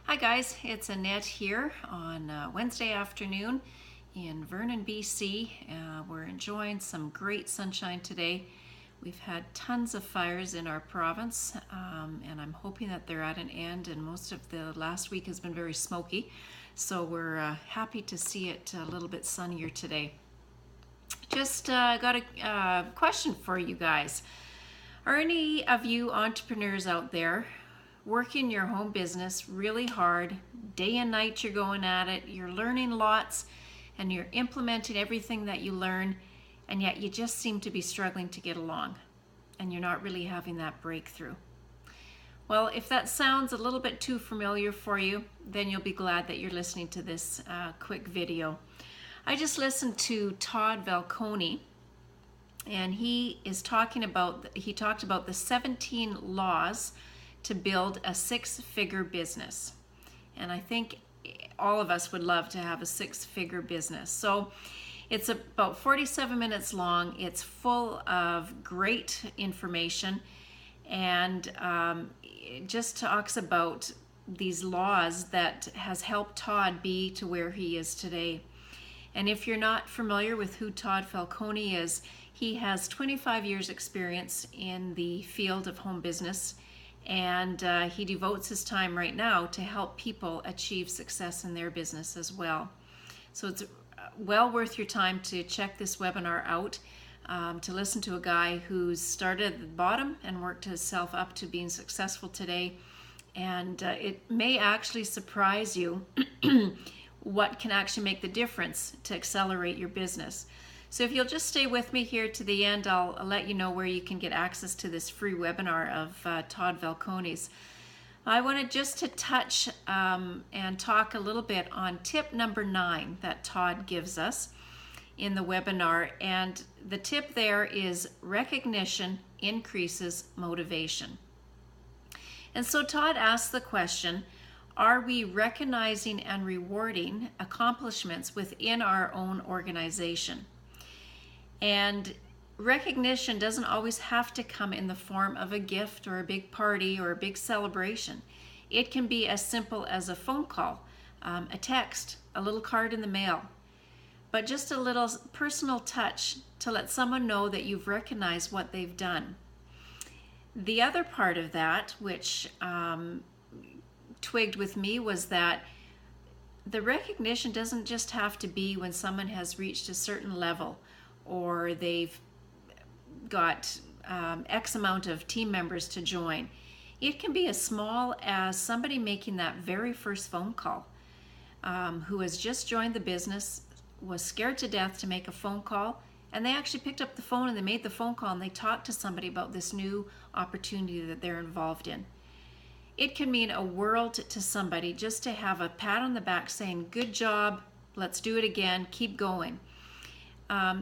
Hi guys, it's Annette here on Wednesday afternoon in Vernon, BC. We're enjoying some great sunshine today. We've had tons of fires in our province, and I'm hoping that they're at an end, and most of the last week has been very smoky. So we're happy to see it a little bit sunnier today. Just got a question for you guys. Are any of you entrepreneurs out there working your home business really hard, day and night you're going at it, you're learning lots, and you're implementing everything that you learn, and yet you just seem to be struggling to get along, and you're not really having that breakthrough? Well, if that sounds a little bit too familiar for you, then you'll be glad that you're listening to this quick video. I just listened to Todd Valconi, and he talked about the 17 laws to build a six-figure business. And I think all of us would love to have a six-figure business. So it's about 47 minutes long. It's full of great information, and it just talks about these laws that has helped Todd be to where he is today. And if you're not familiar with who Todd Valconi is, he has 25 years experience in the field of home business, and he devotes his time right now to help people achieve success in their business as well. So it's well worth your time to check this webinar out, to listen to a guy who's started at the bottom and worked himself up to being successful today. And it may actually surprise you what can actually make the difference to accelerate your business. So if you'll just stay with me here to the end, I'll let you know where you can get access to this free webinar of Todd Valconi's. I wanted just to touch and talk a little bit on tip number 9 that Todd gives us in the webinar. And the tip there is recognition increases motivation. And so Todd asks the question, are we recognizing and rewarding accomplishments within our own organization? And recognition doesn't always have to come in the form of a gift or a big party or a big celebration. It can be as simple as a phone call, a text, a little card in the mail, but just a little personal touch to let someone know that you've recognized what they've done. The other part of that, which twigged with me, was that the recognition doesn't just have to be when someone has reached a certain level or they've got X amount of team members to join. It can be as small as somebody making that very first phone call, who has just joined the business, was scared to death to make a phone call, and they actually picked up the phone and they made the phone call and they talked to somebody about this new opportunity that they're involved in. It can mean a world to somebody just to have a pat on the back saying, good job, let's do it again, keep going.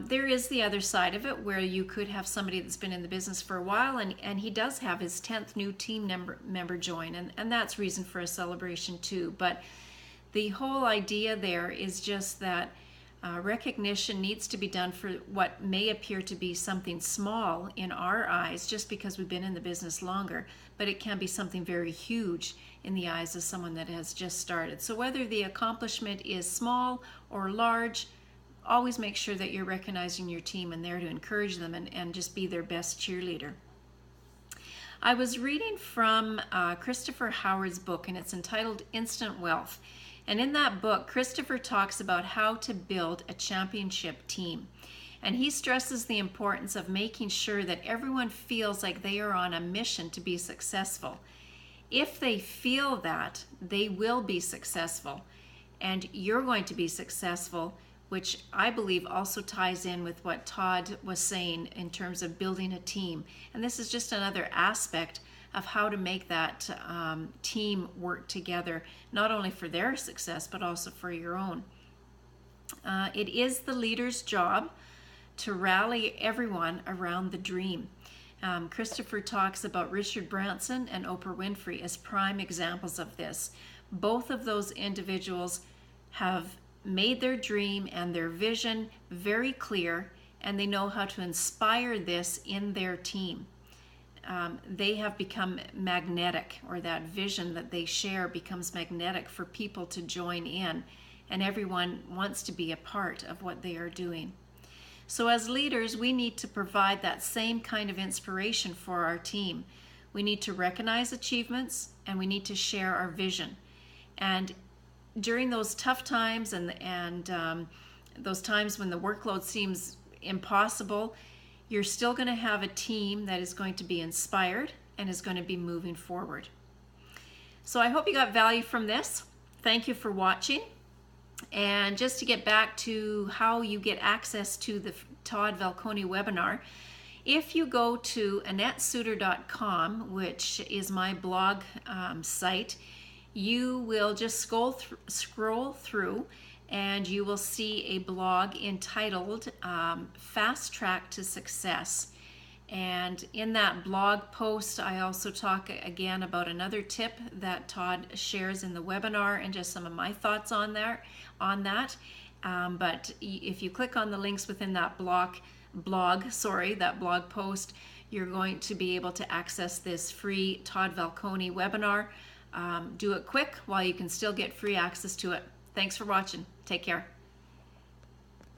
There is the other side of it where you could have somebody that's been in the business for a while and he does have his 10th new team member join, and that's reason for a celebration too. But the whole idea there is just that recognition needs to be done for what may appear to be something small in our eyes just because we've been in the business longer, but it can be something very huge in the eyes of someone that has just started. So whether the accomplishment is small or large, always make sure that you're recognizing your team and there to encourage them and just be their best cheerleader. I was reading from Christopher Howard's book, and it's entitled Instant Wealth. And in that book, Christopher talks about how to build a championship team. And he stresses the importance of making sure that everyone feels like they are on a mission to be successful. If they feel that, they will be successful. And you're going to be successful, which I believe also ties in with what Todd was saying in terms of building a team. And this is just another aspect of how to make that team work together, not only for their success, but also for your own. It is the leader's job to rally everyone around the dream. Christopher talks about Richard Branson and Oprah Winfrey as prime examples of this. Both of those individuals have made their dream and their vision very clear, and they know how to inspire this in their team. they have become magnetic, or that vision that they share becomes magnetic for people to join in, and everyone wants to be a part of what they are doing. So as leaders, we need to provide that same kind of inspiration for our team. We need to recognize achievements, and we need to share our vision. And during those tough times and those times when the workload seems impossible, you're still going to have a team that is going to be inspired and is going to be moving forward. So I hope you got value from this. Thank you for watching. And just to get back to how you get access to the Todd Valconi webinar, if you go to AnnetteSuter.com, which is my blog site, you will just scroll through and you will see a blog entitled Fast Track to Success. And in that blog post, I also talk again about another tip that Todd shares in the webinar and just some of my thoughts on that. But if you click on the links within that blog post, you're going to be able to access this free Todd Valconi webinar. Do it quick while you can still get free access to it. Thanks for watching. Take care.